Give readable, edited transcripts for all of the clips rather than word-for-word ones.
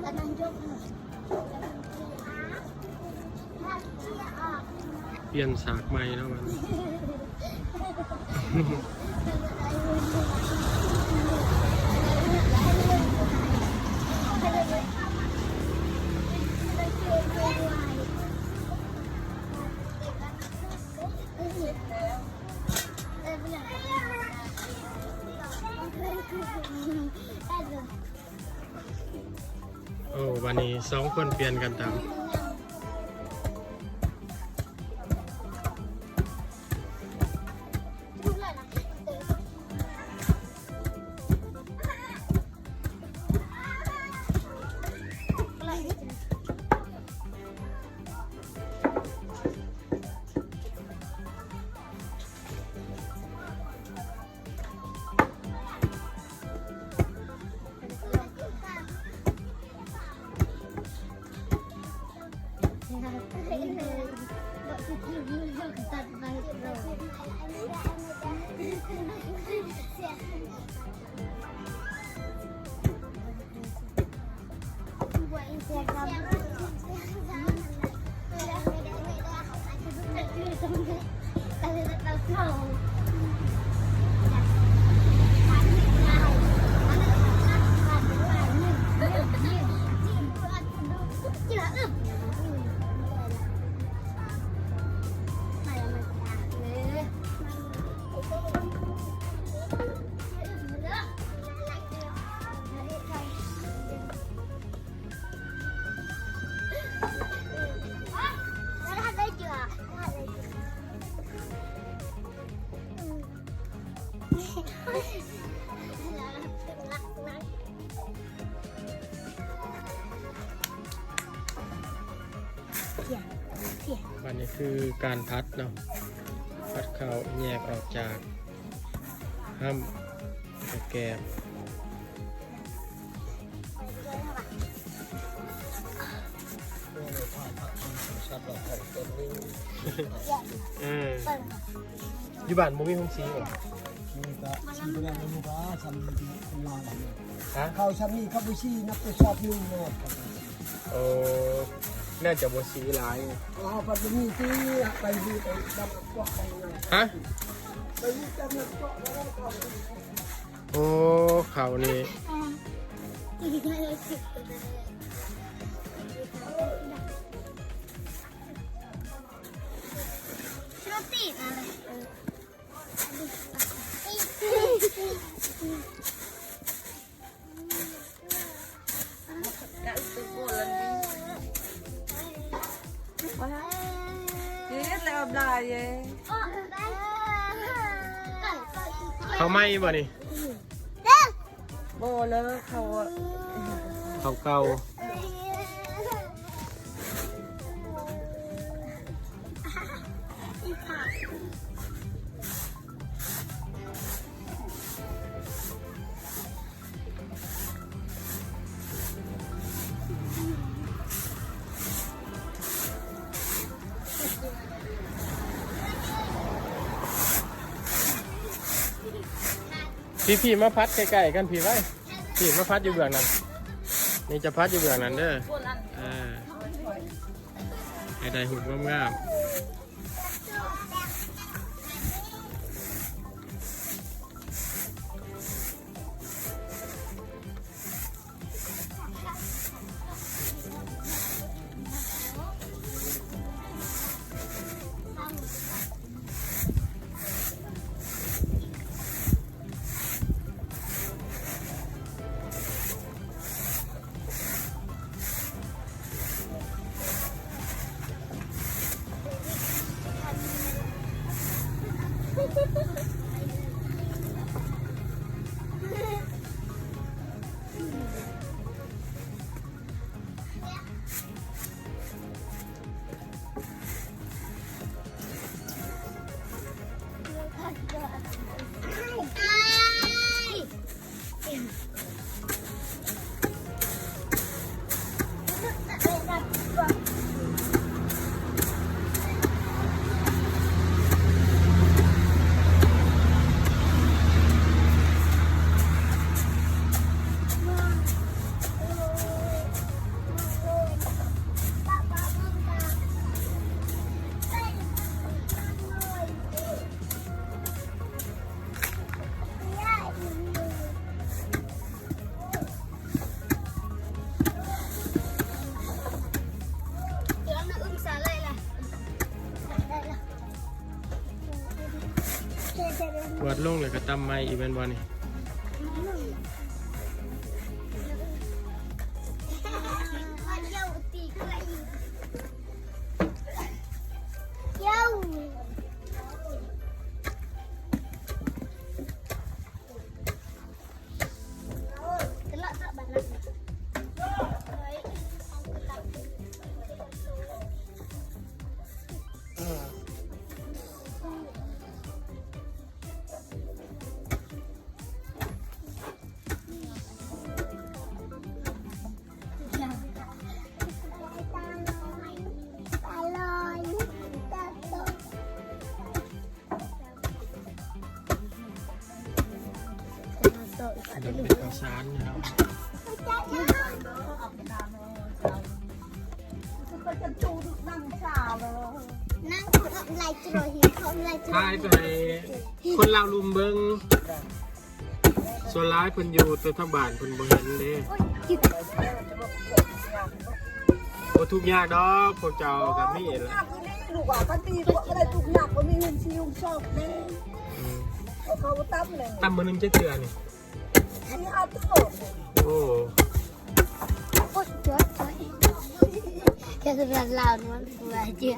เปลี่ยนสากใหม่แล้วมันโอ้วันนี้2 คนเปลี่ยนกันตามวันนี้คือการพัดเนาะพัดเข้าแยกออกจากห้ามแกมอยู่บ้านบ่มีห้องซีหรอนี่ก็ชิมไปแล้วนี่ก็ทำดีเป็นลางแบบนี้ ฮะเขาชำนี่เขาไปชี้นักไปชอบยุ่งเนาะโอ้น่าจะบ่ซีหลายอ๋อปัจจุบันที่ไปดูไปดำเกาะไปไงฮะไปดูดำเกาะแล้วก็โอ้เขานี่เขาไม่บ่นี่โบแล้วเขาเก่าพี่มาพัดใกล้ๆกันพี่ไว้พี่มาพัดอยู่เบื้องนั้นนี่จะพัดอยู่เบื้องนั้นเด้อให้ได้หุ่นงาม ลงเลยก็ตำไม้อีกเป็นบอนี่ เดี๋ยวเป็นข้าวสารนะครับ ก็จะจูดนั่งชาเลยนั่งอะไรจะรอหิวเขาอะไรจะ ทายไปคนลาวลุมเบิงส่วนร้ายเพิ่นอยู่ตัวทั้งบ้านเพิ่นบ่เห็นเด้บ่ทุกยากดอกพวกเจ้าก็มีแหละ ยากก็นี่ลูกอ่ะก็ตีตัวก็ได้ทุกอย่างก็มีเงินชิวชอบแน่เขาตั้มเลย ตำมื้อนึงจะเทื่อนี่ ที่เอาตัว โอ้ โอ๊ยเจ้าแค่สำหรับเราเนี่ยมันตัวเจ้า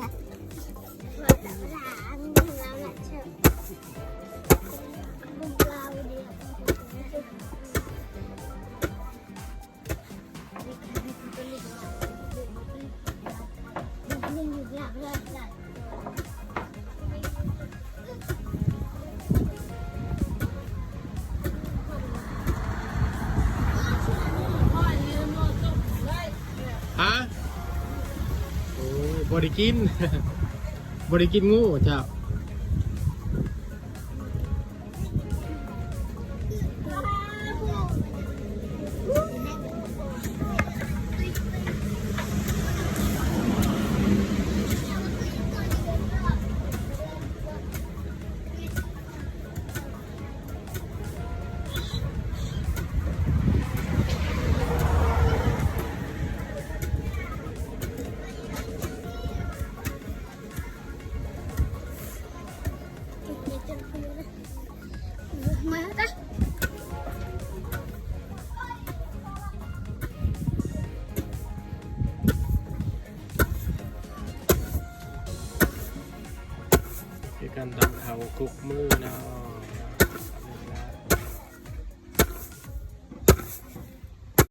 ฮะโอ้ยบ่ได้กิน บ่ได้กินงูเจ้าคือการตำข้าวกุกมือเนาะ